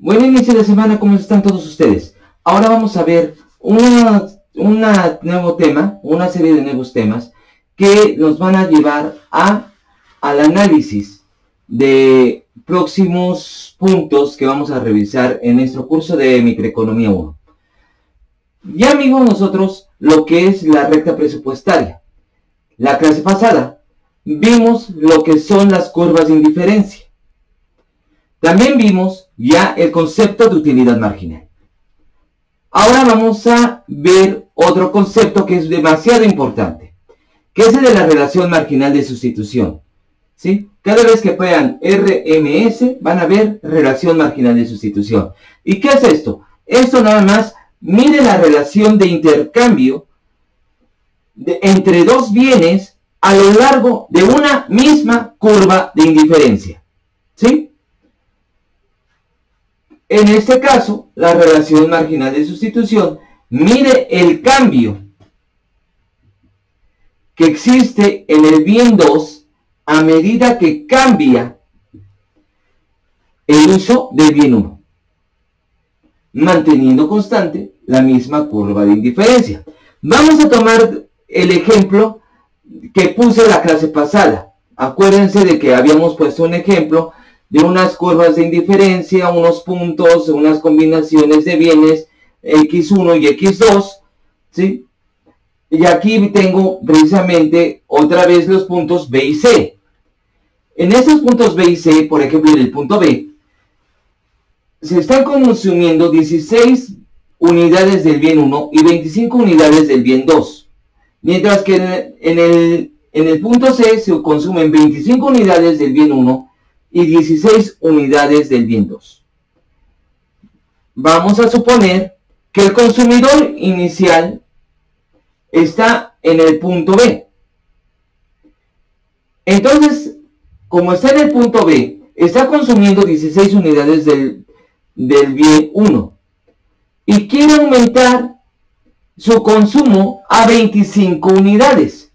Buen inicio de semana, ¿cómo están todos ustedes? Ahora vamos a ver nuevo tema, una serie de nuevos temas que nos van a llevar al análisis de próximos puntos que vamos a revisar en nuestro curso de Microeconomía 1. Ya vimos nosotros lo que es la recta presupuestaria. La clase pasada vimos lo que son las curvas de indiferencia. También vimos ya el concepto de utilidad marginal. Ahora vamos a ver otro concepto que es demasiado importante, que es el de la relación marginal de sustitución. ¿Sí? Cada vez que vean RMS van a ver relación marginal de sustitución. ¿Y qué es esto? Esto nada más mide la relación de intercambio entre dos bienes a lo largo de una misma curva de indiferencia. ¿Sí? En este caso, la relación marginal de sustitución mide el cambio que existe en el bien 2 a medida que cambia el uso del bien 1, manteniendo constante la misma curva de indiferencia. Vamos a tomar el ejemplo que puse en la clase pasada. Acuérdense de que habíamos puesto un ejemplo de unas curvas de indiferencia, unos puntos, unas combinaciones de bienes X1 y X2, ¿sí? Y aquí tengo precisamente otra vez los puntos B y C. En estos puntos B y C, por ejemplo, en el punto B, se están consumiendo 16 unidades del bien 1 y 25 unidades del bien 2. Mientras que en el punto C se consumen 25 unidades del bien 1 y 16 unidades del bien 2. Vamos a suponer que el consumidor inicial está en el punto B. Entonces, como está en el punto B, está consumiendo 16 unidades del bien 1 y quiere aumentar su consumo a 25 unidades.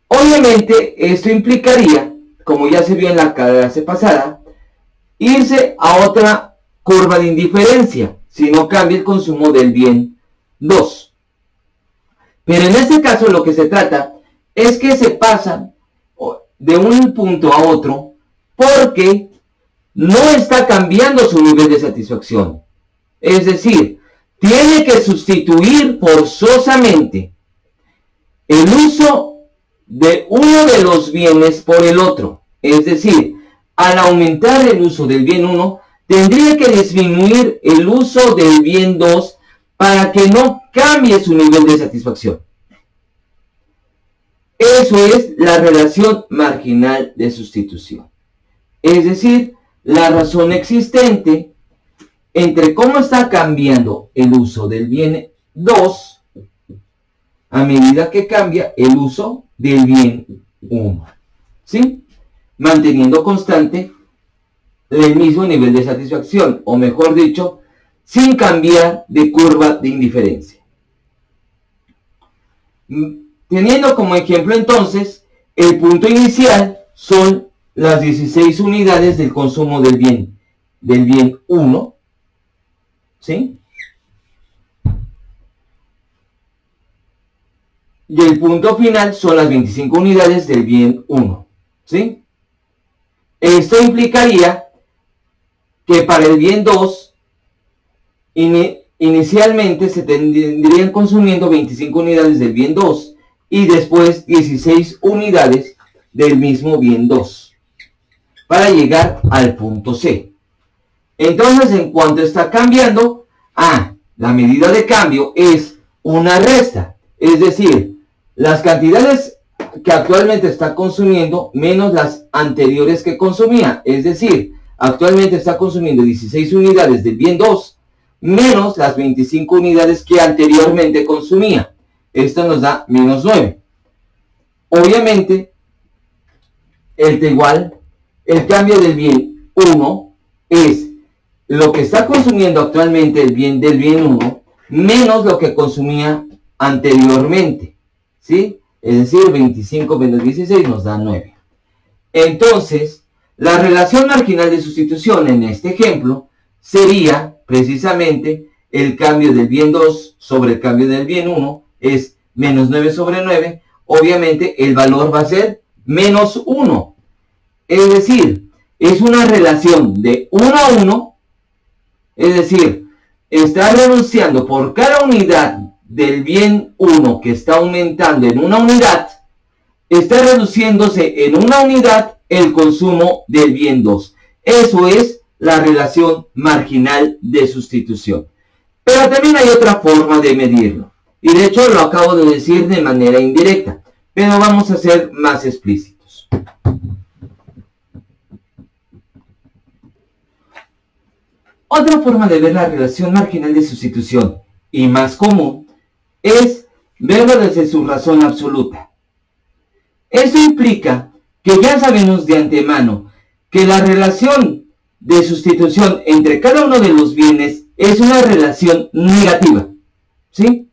Obviamente, esto implicaría, como ya se vio en la clase pasada, irse a otra curva de indiferencia si no cambia el consumo del bien 2. Pero en este caso lo que se trata es que se pasan de un punto a otro porque no está cambiando su nivel de satisfacción. Es decir, tiene que sustituir forzosamente el uso de uno de los bienes por el otro. Es decir, al aumentar el uso del bien 1, tendría que disminuir el uso del bien 2 para que no cambie su nivel de satisfacción. Eso es la relación marginal de sustitución. Es decir, la razón existente entre cómo está cambiando el uso del bien 2 a medida que cambia el uso del bien 1, ¿sí? Manteniendo constante el mismo nivel de satisfacción, o mejor dicho, sin cambiar de curva de indiferencia. Teniendo como ejemplo entonces, el punto inicial son las 16 unidades del consumo del bien 1, ¿sí? Y el punto final son las 25 unidades del bien 1, ¿sí? Esto implicaría que para el bien 2, inicialmente se tendrían consumiendo 25 unidades del bien 2 y después 16 unidades del mismo bien 2 para llegar al punto C. Entonces, en cuanto está cambiando, la medida de cambio es una resta, es decir, las cantidades que actualmente está consumiendo menos las anteriores que consumía. Es decir, actualmente está consumiendo 16 unidades del bien 2 menos las 25 unidades que anteriormente consumía. Esto nos da menos 9. Obviamente, el cambio del bien 1 es lo que está consumiendo actualmente del bien 1 menos lo que consumía anteriormente. ¿Sí? Es decir, 25 menos 16 nos da 9. Entonces, La relación marginal de sustitución en este ejemplo sería precisamente el cambio del bien 2 sobre el cambio del bien 1, es menos 9 sobre 9. Obviamente el valor va a ser menos 1. Es decir, es una relación de 1 a 1, es decir, está renunciando por cada unidad del bien 1 que está aumentando en una unidad, está reduciéndose en una unidad el consumo del bien 2. Eso es la relación marginal de sustitución. Pero también hay otra forma de medirlo. Y de hecho lo acabo de decir de manera indirecta. Pero vamos a ser más explícitos. Otra forma de ver la relación marginal de sustitución, y más común, es verlo desde su razón absoluta. Esto implica que ya sabemos de antemano que la relación de sustitución entre cada uno de los bienes es una relación negativa, ¿sí?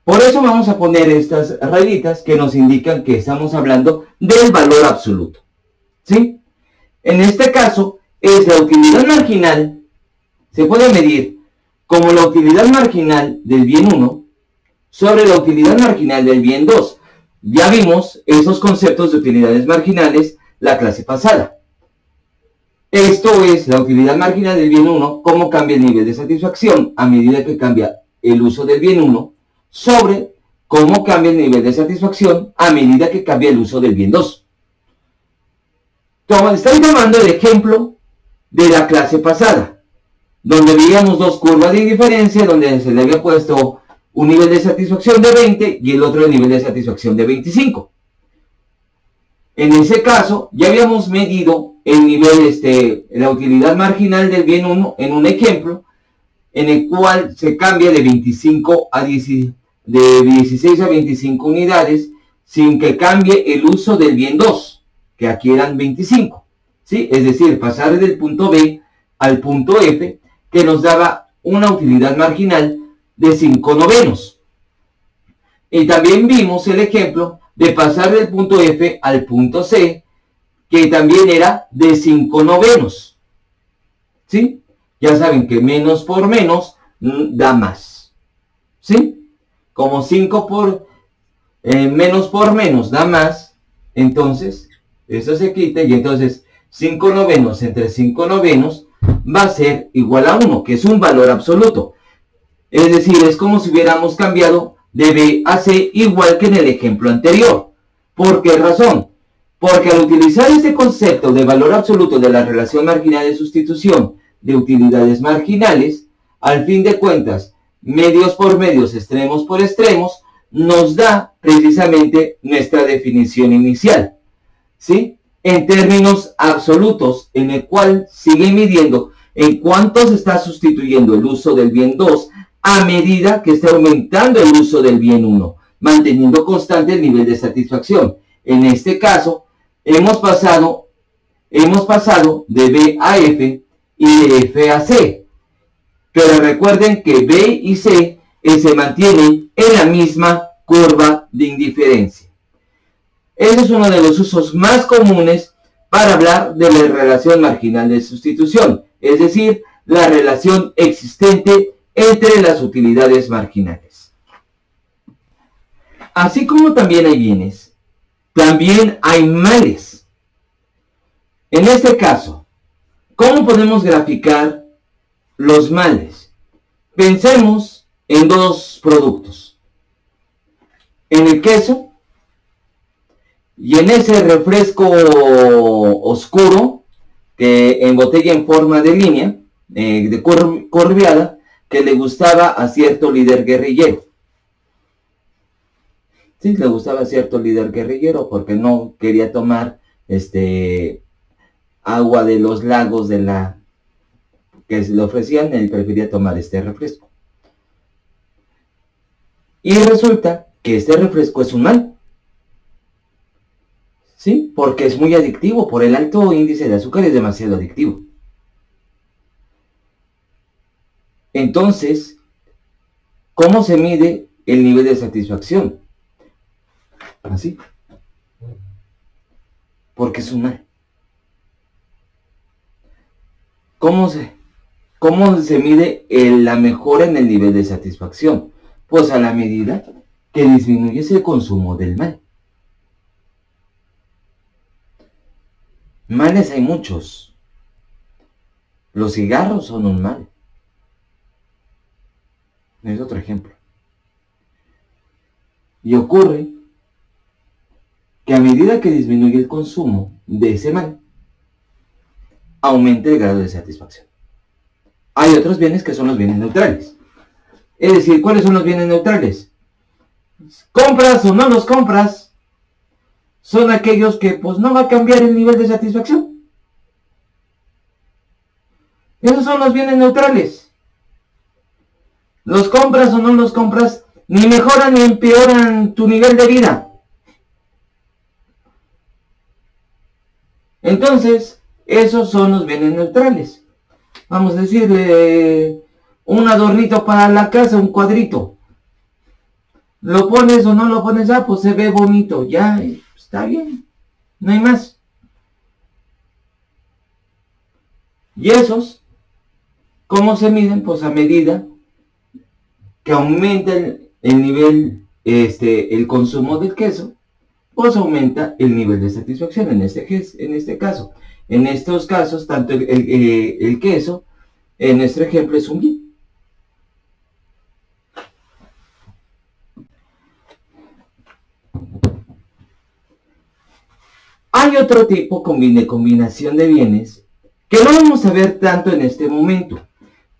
Por eso vamos a poner estas rayitas que nos indican que estamos hablando del valor absoluto, ¿sí? En este caso, es la utilidad marginal, se puede medir como la utilidad marginal del bien 1 sobre la utilidad marginal del bien 2. Ya vimos esos conceptos de utilidades marginales la clase pasada. Esto es la utilidad marginal del bien 1, cómo cambia el nivel de satisfacción a medida que cambia el uso del bien 1, sobre cómo cambia el nivel de satisfacción a medida que cambia el uso del bien 2. Están tomando el ejemplo de la clase pasada, donde veíamos dos curvas de indiferencia, donde se le había puesto un nivel de satisfacción de 20 y el otro el nivel de satisfacción de 25. En ese caso, ya habíamos medido el nivel, la utilidad marginal del bien 1 en un ejemplo, en el cual se cambia de 25 a 10, de 16 a 25 unidades, sin que cambie el uso del bien 2, que aquí eran 25. ¿Sí? Es decir, pasar del punto B al punto F, que nos daba una utilidad marginal de 5 novenos. Y también vimos el ejemplo de pasar del punto F al punto C, que también era de 5 novenos. ¿Sí? Ya saben que menos por menos da más. ¿Sí? Como 5 por menos por menos da más, entonces eso se quita y entonces 5 novenos entre 5 novenos va a ser igual a 1, que es un valor absoluto. Es decir, es como si hubiéramos cambiado de B a C igual que en el ejemplo anterior. ¿Por qué razón? Porque al utilizar este concepto de valor absoluto de la relación marginal de sustitución de utilidades marginales, al fin de cuentas, medios por medios, extremos por extremos, nos da precisamente nuestra definición inicial, ¿sí? En términos absolutos, en el cual sigue midiendo en cuánto se está sustituyendo el uso del bien 2 a medida que está aumentando el uso del bien 1, manteniendo constante el nivel de satisfacción. En este caso, hemos pasado de B a F y de F a C. Pero recuerden que B y C se mantienen en la misma curva de indiferencia. Ese es uno de los usos más comunes para hablar de la relación marginal de sustitución, es decir, la relación existente entre las utilidades marginales. Así como también hay bienes, también hay males. En este caso, ¿cómo podemos graficar los males? Pensemos en dos productos. En el queso y en ese refresco oscuro que embotella en forma de línea, de curviada, que le gustaba a cierto líder guerrillero. Sí, le gustaba a cierto líder guerrillero porque no quería tomar agua de los lagos que se le ofrecían, él prefería tomar este refresco. Y resulta que este refresco es un mal. ¿Sí? Porque es muy adictivo, por el alto índice de azúcar es demasiado adictivo. Entonces, ¿cómo se mide el nivel de satisfacción? Así. Porque es un mal. ¿Cómo se mide la mejora en el nivel de satisfacción? Pues a la medida que disminuyes el consumo del mal. Males hay muchos. Los cigarros son un mal. Es otro ejemplo. Y ocurre que a medida que disminuye el consumo de ese mal, aumenta el grado de satisfacción. Hay otros bienes que son los bienes neutrales. Es decir, ¿cuáles son los bienes neutrales? Compras o no los compras, son aquellos que pues no va a cambiar el nivel de satisfacción. Esos son los bienes neutrales. Los compras o no los compras, ni mejoran ni empeoran tu nivel de vida. Entonces, esos son los bienes neutrales. Vamos a decirle un adornito para la casa, un cuadrito. Lo pones o no lo pones, pues se ve bonito, ya está bien, no hay más. Y esos, ¿cómo se miden? Pues a medida que aumenta el nivel, el consumo del queso, pues aumenta el nivel de satisfacción en este caso. En estos casos, tanto el queso, en nuestro ejemplo, es un bien. Hay otro tipo de combinación de bienes que no vamos a ver tanto en este momento,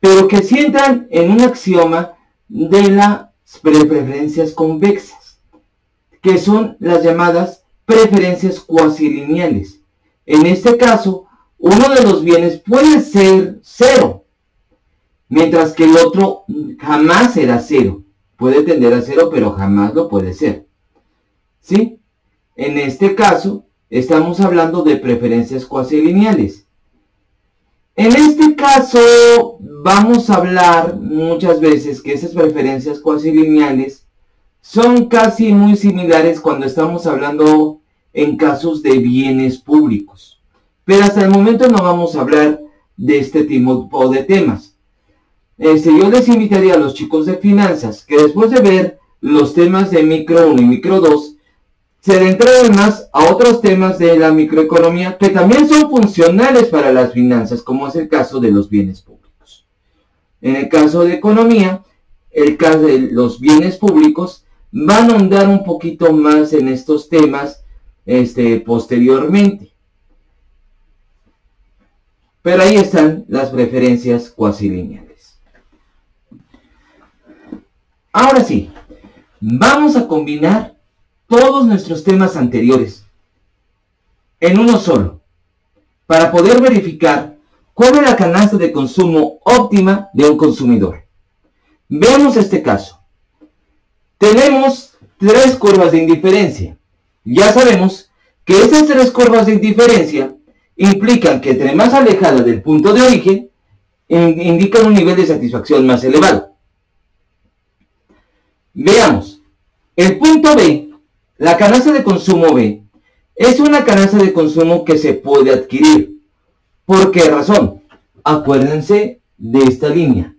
pero que sí entran en un axioma de las preferencias convexas, que son las llamadas preferencias cuasilineales. En este caso, uno de los bienes puede ser cero, mientras que el otro jamás será cero. Puede tender a cero, pero jamás lo puede ser. ¿Sí? En este caso, estamos hablando de preferencias cuasilineales. En este caso, vamos a hablar muchas veces que esas preferencias cuasilineales son casi muy similares cuando estamos hablando en casos de bienes públicos. Pero hasta el momento no vamos a hablar de este tipo de temas. Yo les invitaría a los chicos de finanzas que después de ver los temas de micro 1 y micro 2, se adentraron más a otros temas de la microeconomía que también son funcionales para las finanzas, como es el caso de los bienes públicos. En el caso de economía, el caso de los bienes públicos van a ahondar un poquito más en estos temas posteriormente. Pero ahí están las preferencias cuasilineales. Ahora sí, vamos a combinar todos nuestros temas anteriores en uno solo, para poder verificar cuál es la canasta de consumo óptima de un consumidor. Veamos este caso. Tenemos tres curvas de indiferencia. Ya sabemos que esas tres curvas de indiferencia implican que entre más alejada del punto de origen, indican un nivel de satisfacción más elevado. Veamos, el punto B, la canasta de consumo B, es una canasta de consumo que se puede adquirir. ¿Por qué razón? Acuérdense de esta línea,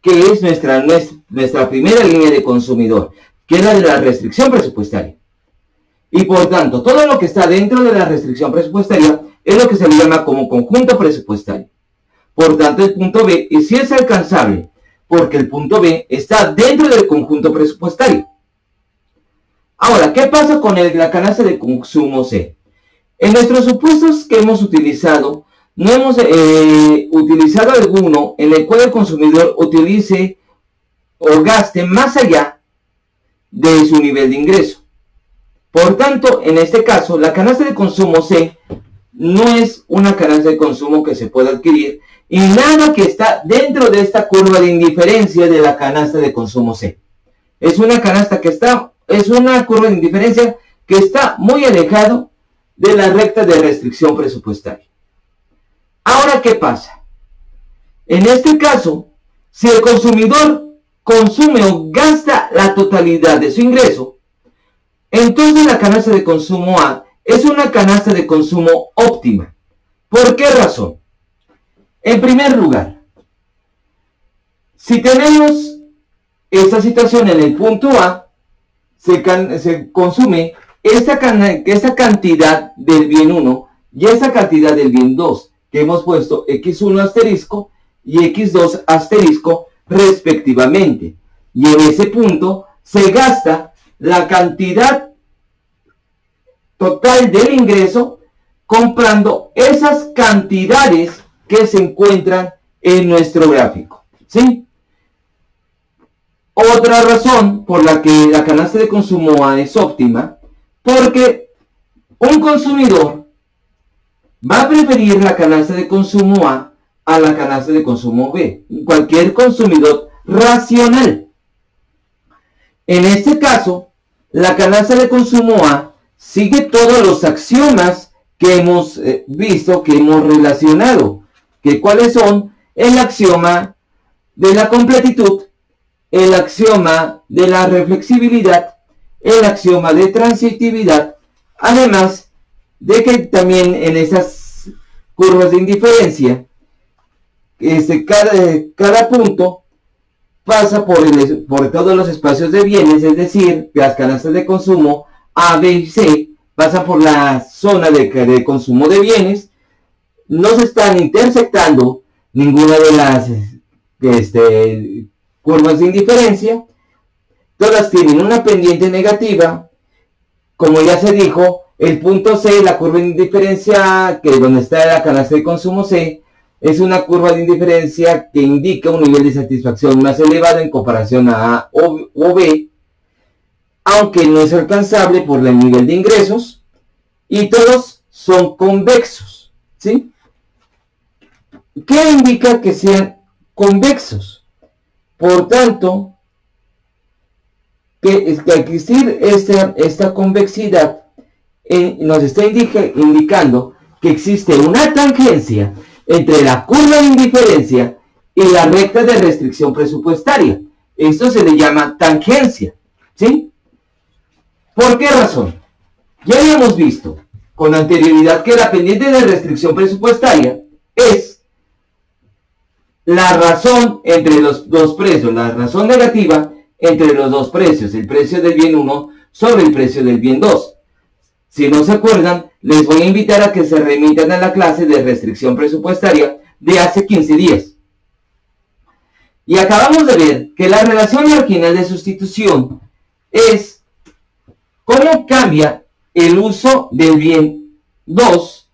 que es nuestra primera línea de consumidor, que es la de la restricción presupuestaria. Y por tanto, todo lo que está dentro de la restricción presupuestaria es lo que se le llama como conjunto presupuestario. Por tanto, el punto B sí es alcanzable, porque el punto B está dentro del conjunto presupuestario. Ahora, ¿qué pasa con la canasta de consumo C? En nuestros supuestos que hemos utilizado, no hemos utilizado alguno en el cual el consumidor utilice o gaste más allá de su nivel de ingreso. Por tanto, en este caso, la canasta de consumo C no es una canasta de consumo que se pueda adquirir y nada que está dentro de esta curva de indiferencia de la canasta de consumo C. Es una curva de indiferencia que está muy alejado de la recta de restricción presupuestaria. Ahora, ¿qué pasa? En este caso, si el consumidor consume o gasta la totalidad de su ingreso, entonces la canasta de consumo A es una canasta de consumo óptima. ¿Por qué razón? En primer lugar, si tenemos esta situación en el punto A, se consume esta cantidad del bien 1 y esta cantidad del bien 2, que hemos puesto x1 asterisco y x2 asterisco respectivamente. Y en ese punto se gasta la cantidad total del ingreso comprando esas cantidades que se encuentran en nuestro gráfico, ¿sí? Otra razón por la que la canasta de consumo A es óptima, porque un consumidor va a preferir la canasta de consumo a la canasta de consumo B. Cualquier consumidor racional. En este caso, la canasta de consumo A sigue todos los axiomas que hemos visto, que hemos relacionado. ¿Cuáles son? El axioma de la completitud, el axioma de la reflexibilidad, el axioma de transitividad, además de que también en esas curvas de indiferencia, cada punto pasa por todos los espacios de bienes, es decir, las canastas de consumo A, B y C pasan por la zona de consumo de bienes, no se están intersectando ninguna de las curvas de indiferencia, todas tienen una pendiente negativa. Como ya se dijo, el punto C, la curva de indiferencia, que donde está la canasta de consumo C, es una curva de indiferencia que indica un nivel de satisfacción más elevado en comparación a A o B, aunque no es alcanzable por el nivel de ingresos, y todos son convexos, ¿sí? ¿Qué indica que sean convexos? Por tanto, que al existir esta convexidad, nos está indicando que existe una tangencia entre la curva de indiferencia y la recta de restricción presupuestaria. Esto se le llama tangencia, ¿sí? ¿Por qué razón? Ya habíamos visto con anterioridad que la pendiente de restricción presupuestaria es la razón entre los dos precios, la razón negativa entre los dos precios, el precio del bien 1 sobre el precio del bien 2. Si no se acuerdan, les voy a invitar a que se remitan a la clase de restricción presupuestaria de hace 15 días. Y acabamos de ver que la relación marginal de sustitución es cómo cambia el uso del bien 2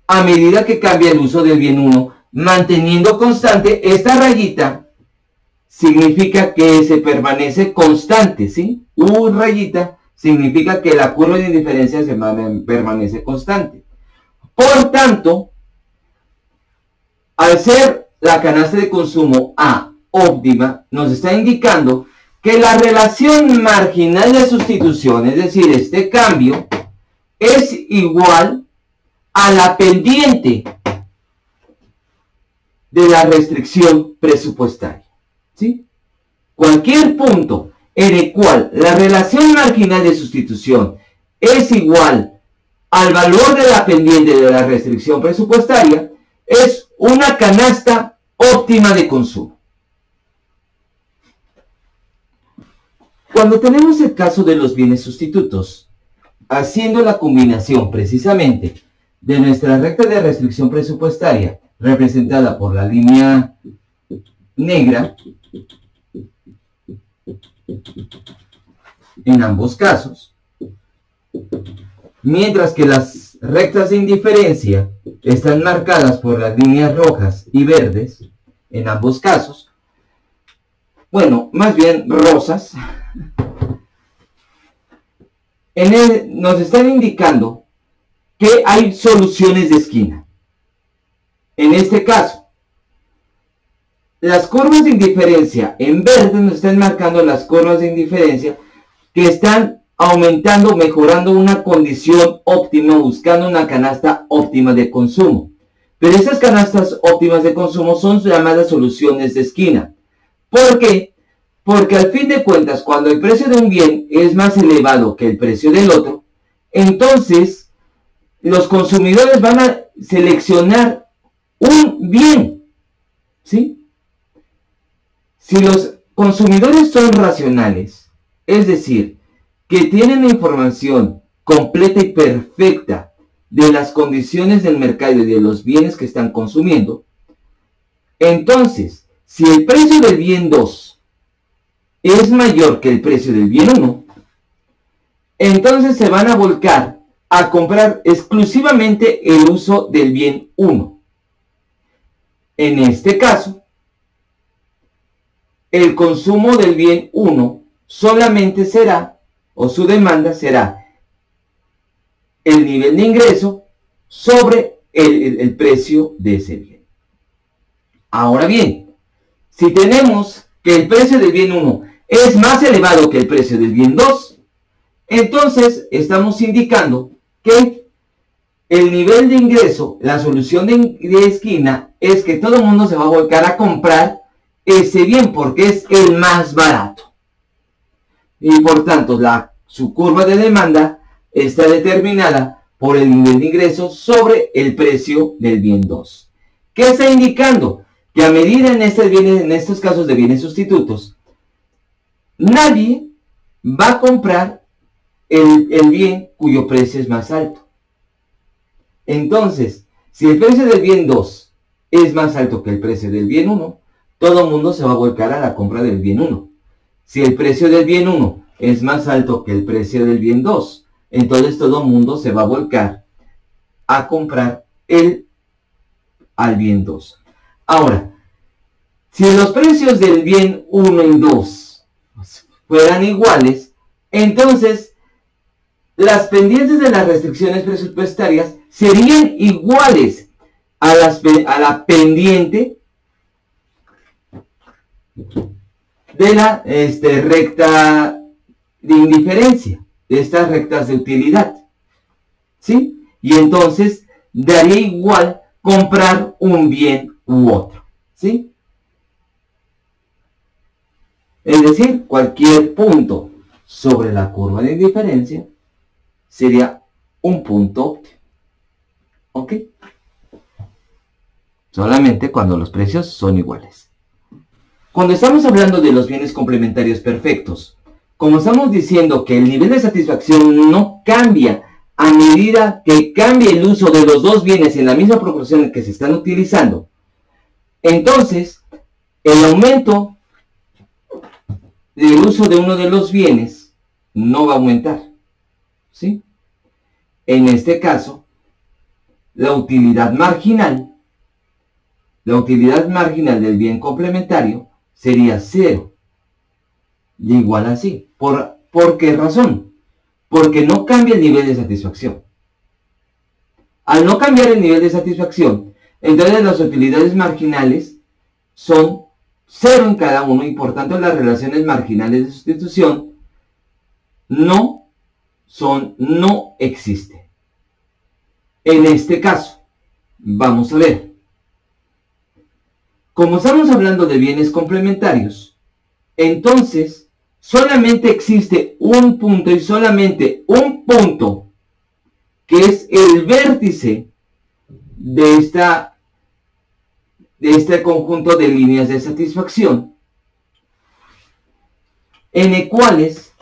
a medida que cambia el uso del bien 1, manteniendo constante esta rayita. Significa que se permanece constante, ¿sí? U rayita significa que la curva de indiferencia se permanece constante. Por tanto, al ser la canasta de consumo A óptima, nos está indicando que la relación marginal de sustitución, es decir, este cambio, es igual a la pendiente de la restricción presupuestaria, ¿sí? Cualquier punto en el cual la relación marginal de sustitución es igual al valor de la pendiente de la restricción presupuestaria, es una canasta óptima de consumo. Cuando tenemos el caso de los bienes sustitutos, haciendo la combinación precisamente de nuestra recta de restricción presupuestaria, representada por la línea negra, en ambos casos, mientras que las rectas de indiferencia están marcadas por las líneas rojas y verdes, en ambos casos, bueno, más bien rosas, nos están indicando que hay soluciones de esquina. En este caso, las curvas de indiferencia en verde nos están marcando las curvas de indiferencia que están aumentando, mejorando una condición óptima, buscando una canasta óptima de consumo. Pero esas canastas óptimas de consumo son llamadas soluciones de esquina. ¿Por qué? Porque al fin de cuentas, cuando el precio de un bien es más elevado que el precio del otro, entonces los consumidores van a seleccionar un bien ¿sí? Si los consumidores son racionales, es decir, que tienen información completa y perfecta de las condiciones del mercado y de los bienes que están consumiendo, entonces, si el precio del bien 2 es mayor que el precio del bien 1, entonces se van a volcar a comprar exclusivamente el uso del bien 1. En este caso, el consumo del bien 1 solamente será, o su demanda será, el nivel de ingreso sobre el precio de ese bien. Ahora bien, si tenemos que el precio del bien 1 es más elevado que el precio del bien 2, entonces estamos indicando que el nivel de ingreso, la solución de esquina, es que todo el mundo se va a volcar a comprar ese bien porque es el más barato. Y por tanto, su curva de demanda está determinada por el nivel de ingreso sobre el precio del bien 2. ¿Qué está indicando? Que a medida en estos casos de bienes sustitutos, nadie va a comprar el bien cuyo precio es más alto. Entonces, si el precio del bien 2 es más alto que el precio del bien 1, todo el mundo se va a volcar a la compra del bien 1. Si el precio del bien 1 es más alto que el precio del bien 2, entonces todo el mundo se va a volcar a comprar al bien 2. Ahora, si los precios del bien 1 y 2 fueran iguales, entonces las pendientes de las restricciones presupuestarias serían iguales a la pendiente de la recta de indiferencia, de estas rectas de utilidad, ¿sí? Y entonces daría igual comprar un bien u otro, ¿sí? Es decir, cualquier punto sobre la curva de indiferencia sería un punto óptimo. ¿Ok? Solamente cuando los precios son iguales. Cuando estamos hablando de los bienes complementarios perfectos, como estamos diciendo que el nivel de satisfacción no cambia a medida que cambie el uso de los dos bienes en la misma proporción en que se están utilizando, entonces el aumento del uso de uno de los bienes no va a aumentar, ¿sí? En este caso, la utilidad marginal del bien complementario sería 0. Y igual así. ¿Por qué razón? Porque no cambia el nivel de satisfacción. Al no cambiar el nivel de satisfacción, entonces las utilidades marginales son 0 en cada uno y por tanto las relaciones marginales de sustitución no existen. En este caso, vamos a ver. Como estamos hablando de bienes complementarios, entonces solamente existe un punto y solamente un punto que es el vértice de este conjunto de líneas de satisfacción, en el cuales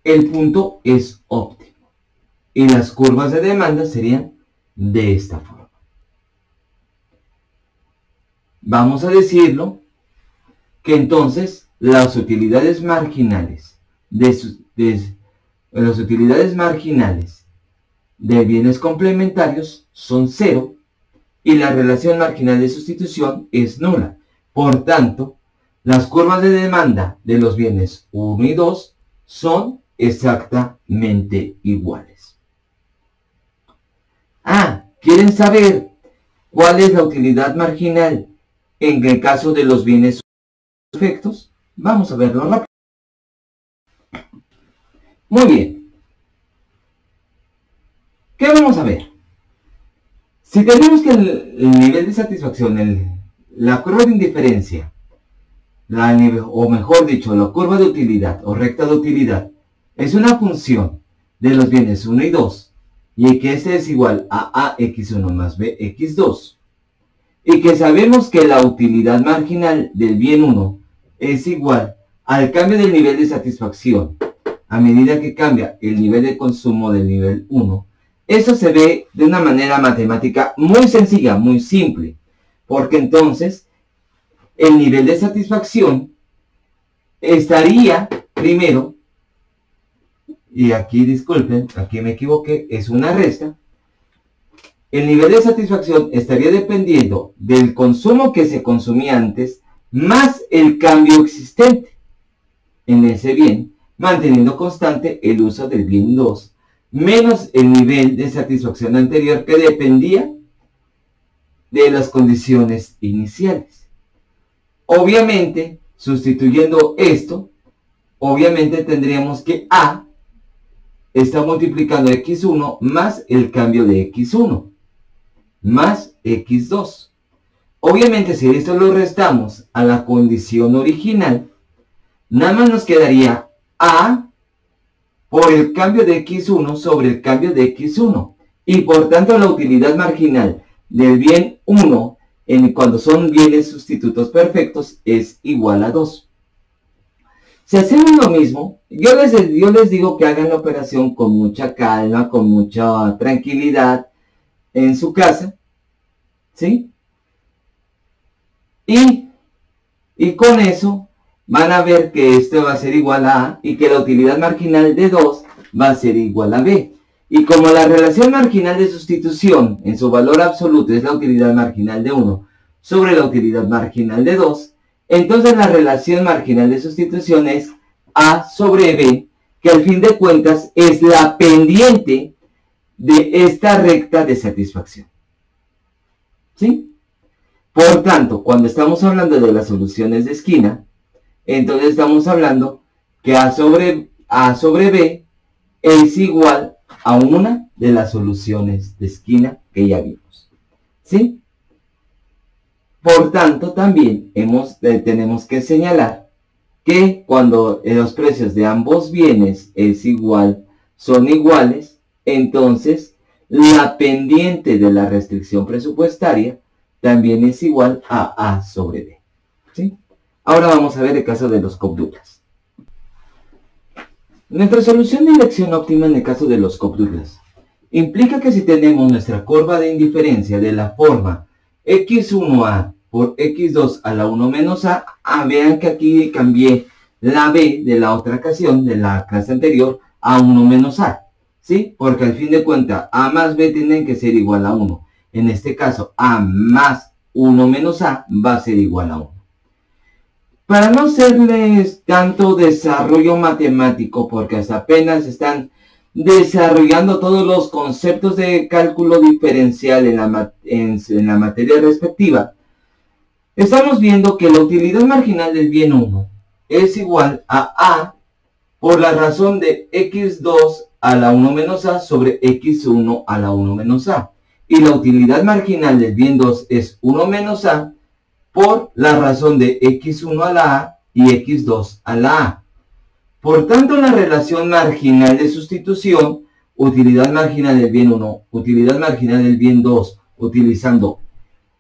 el punto es óptimo y las curvas de demanda serían de esta forma. Vamos a decirlo que entonces las utilidades marginales de bienes complementarios son 0 y la relación marginal de sustitución es nula. Por tanto, las curvas de demanda de los bienes 1 y 2 son exactamente iguales. ¿Quieren saber cuál es la utilidad marginal en el caso de los bienes perfectos? Vamos a verlo rápido. Muy bien. ¿Qué vamos a ver? Si tenemos que el nivel de satisfacción, la curva de indiferencia, o mejor dicho, la curva de utilidad o recta de utilidad, es una función de los bienes 1 y 2, y que este es igual a AX1 más BX2, y que sabemos que la utilidad marginal del bien 1 es igual al cambio del nivel de satisfacción a medida que cambia el nivel de consumo del nivel 1, eso se ve de una manera matemática muy sencilla, muy simple, porque entonces el nivel de satisfacción estaría primero, y aquí disculpen, aquí me equivoqué, es una resta. El nivel de satisfacción estaría dependiendo del consumo que se consumía antes más el cambio existente en ese bien, manteniendo constante el uso del bien 2 menos el nivel de satisfacción anterior que dependía de las condiciones iniciales. Obviamente, sustituyendo esto, obviamente tendríamos que A está multiplicando x1 más el cambio de x1 más x2. Obviamente, si esto lo restamos a la condición original, nada más nos quedaría A por el cambio de x1 sobre el cambio de x1. Y por tanto la utilidad marginal del bien 1 cuando son bienes sustitutos perfectos es igual a 2. Si hacemos lo mismo, yo les digo que hagan la operación con mucha calma, con mucha tranquilidad en su casa, ¿sí? Y con eso van a ver que esto va a ser igual a A y que la utilidad marginal de 2 va a ser igual a B. Y como la relación marginal de sustitución en su valor absoluto es la utilidad marginal de 1 sobre la utilidad marginal de 2, entonces la relación marginal de sustitución es A sobre B, que al fin de cuentas es la pendiente de esta recta de satisfacción. ¿Sí? Por tanto, cuando estamos hablando de las soluciones de esquina, entonces estamos hablando que A sobre B es igual a una de las soluciones de esquina que ya vimos. ¿Sí? Por tanto, también tenemos que señalar que cuando los precios de ambos bienes son iguales, entonces la pendiente de la restricción presupuestaria también es igual a A sobre B. ¿Sí? Ahora vamos a ver el caso de los Cobb-Douglas. Nuestra solución de elección óptima en el caso de los Cobb-Douglas implica que si tenemos nuestra curva de indiferencia de la forma x1a por x2 a la 1 menos a, vean que aquí cambié la b de la otra ocasión, de la clase anterior, a 1 menos a, ¿sí? Porque al fin de cuentas a más b tienen que ser igual a 1. En este caso, a más 1 menos a va a ser igual a 1. Para no hacerles tanto desarrollo matemático, porque hasta apenas están desarrollando todos los conceptos de cálculo diferencial en la materia respectiva, estamos viendo que la utilidad marginal del bien 1 es igual a A por la razón de x2 a la 1 menos a sobre x1 a la 1 menos a. Y la utilidad marginal del bien 2 es 1 menos a por la razón de x1 a la a y x2 a la a. Por tanto, la relación marginal de sustitución, utilidad marginal del bien 1, utilidad marginal del bien 2, utilizando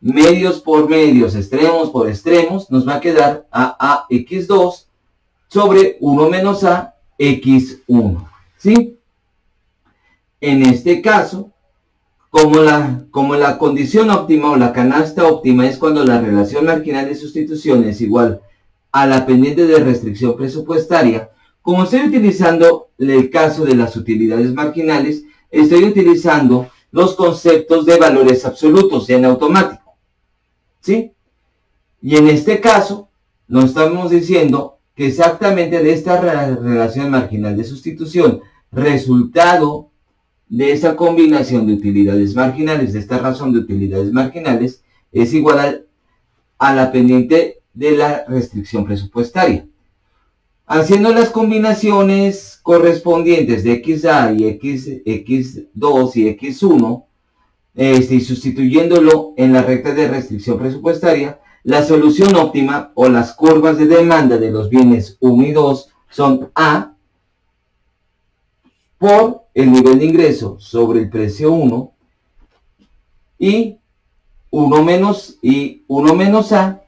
medios por medios, extremos por extremos, nos va a quedar a x2 sobre 1 menos a x1. ¿Sí? En este caso, como la condición óptima o la canasta óptima es cuando la relación marginal de sustitución es igual a la pendiente de restricción presupuestaria, como estoy utilizando el caso de las utilidades marginales, estoy utilizando los conceptos de valores absolutos en automático. ¿Sí? Y en este caso, nos estamos diciendo que exactamente de esta relación marginal de sustitución, resultado de esta combinación de utilidades marginales, de esta razón de utilidades marginales, es igual a la pendiente de la restricción presupuestaria. Haciendo las combinaciones correspondientes de XA y X2 y X1, y sustituyéndolo en la recta de restricción presupuestaria, la solución óptima o las curvas de demanda de los bienes 1 y 2 son A por el nivel de ingreso sobre el precio 1 y 1 menos A,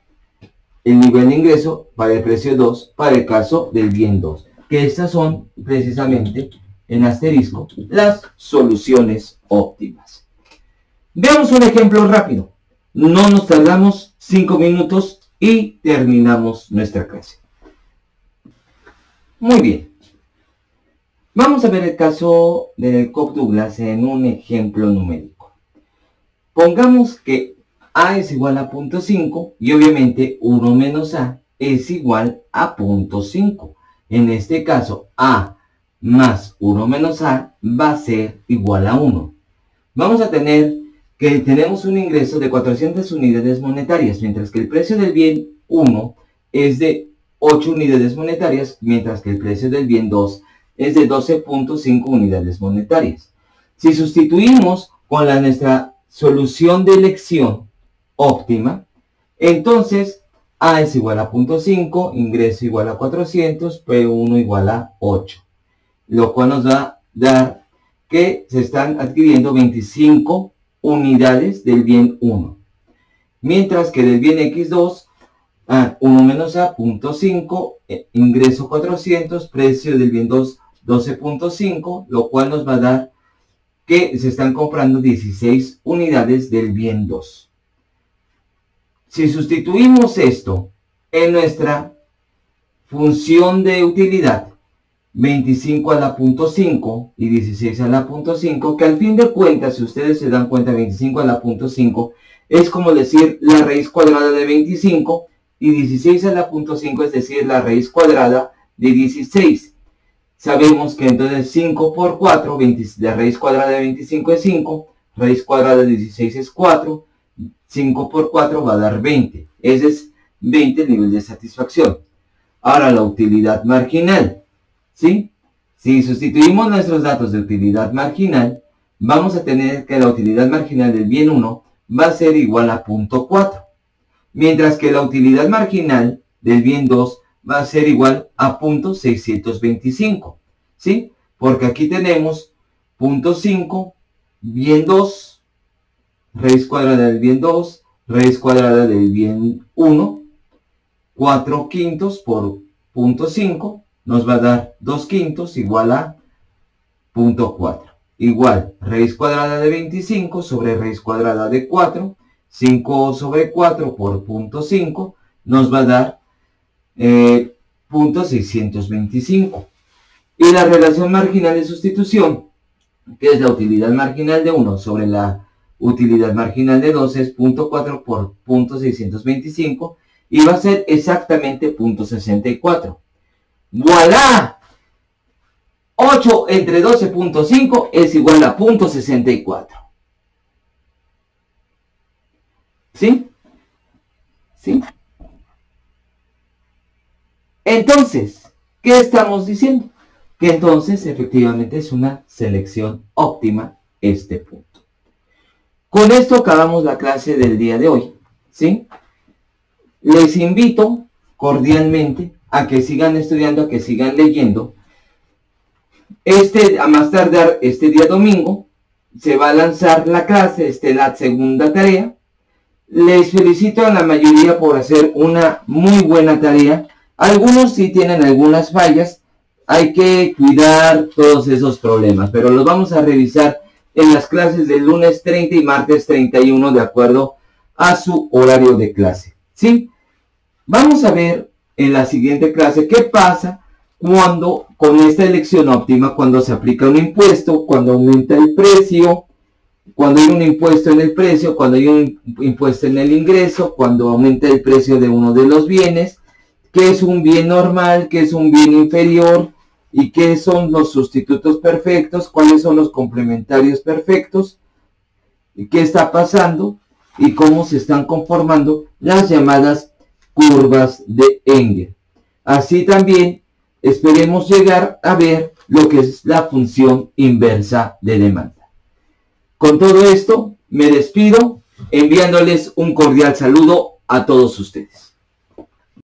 el nivel de ingreso para el precio 2 para el caso del bien 2. Que estas son precisamente, en asterisco, las soluciones óptimas. Veamos un ejemplo rápido. No nos tardamos 5 minutos y terminamos nuestra clase. Muy bien. Vamos a ver el caso del Cobb-Douglas en un ejemplo numérico. Pongamos que A es igual a 0.5 y obviamente 1 menos A es igual a 0.5. En este caso, A más 1 menos A va a ser igual a 1. Vamos a tener que tenemos un ingreso de 400 unidades monetarias, mientras que el precio del bien 1 es de 8 unidades monetarias, mientras que el precio del bien 2 es de 12.5 unidades monetarias. Si sustituimos con nuestra solución de elección óptima, entonces A es igual a 0.5, ingreso igual a 400, P1 igual a 8, lo cual nos va a dar que se están adquiriendo 25 unidades del bien 1, mientras que del bien X2, 1 menos A, 0.5, ingreso 400, precio del bien 2, 12.5, lo cual nos va a dar que se están comprando 16 unidades del bien 2. Si sustituimos esto en nuestra función de utilidad, 25 a la 0.5 y 16 a la 0.5, que al fin de cuentas, si ustedes se dan cuenta, 25 a la 0.5 es como decir la raíz cuadrada de 25, y 16 a la 0.5 es decir la raíz cuadrada de 16. Sabemos que entonces 5 por 4, la raíz cuadrada de 25 es 5, raíz cuadrada de 16 es 4, 5 por 4 va a dar 20. Ese es 20 el nivel de satisfacción. Ahora la utilidad marginal, ¿sí? Si sustituimos nuestros datos de utilidad marginal, vamos a tener que la utilidad marginal del bien 1 va a ser igual a 0.4, mientras que la utilidad marginal del bien 2 va a ser igual a 0.625, ¿sí? Porque aquí tenemos 0.5, bien 2, raíz cuadrada del bien 2, raíz cuadrada del bien 1, 4 quintos por 0.5, nos va a dar 2 quintos igual a 0.4. Igual, raíz cuadrada de 25 sobre raíz cuadrada de 4, 5 sobre 4 por 0.5, nos va a dar 0.625. Y la relación marginal de sustitución, que es la utilidad marginal de 1 sobre la utilidad marginal de 2, es 0.4 por 0.625 y va a ser exactamente 0.64. ¡Voilá! 8 entre 12.5 es igual a 0.64. ¿Sí? ¿Sí? Entonces, ¿qué estamos diciendo? Que entonces efectivamente es una selección óptima este punto. Con esto acabamos la clase del día de hoy, ¿sí? Les invito cordialmente a que sigan estudiando, a que sigan leyendo. A más tardar este día domingo se va a lanzar la clase, la segunda tarea. Les felicito a la mayoría por hacer una muy buena tarea. Algunos sí tienen algunas fallas. Hay que cuidar todos esos problemas, pero los vamos a revisar en las clases del lunes 30 y martes 31 de acuerdo a su horario de clase, ¿sí? Vamos a ver en la siguiente clase qué pasa cuando con esta elección óptima, cuando se aplica un impuesto, cuando aumenta el precio, cuando hay un impuesto en el precio, cuando hay un impuesto en el ingreso, cuando aumenta el precio de uno de los bienes, qué es un bien normal, qué es un bien inferior y qué son los sustitutos perfectos, cuáles son los complementarios perfectos, y qué está pasando y cómo se están conformando las llamadas curvas de Engel. Así también esperemos llegar a ver lo que es la función inversa de demanda. Con todo esto, me despido enviándoles un cordial saludo a todos ustedes.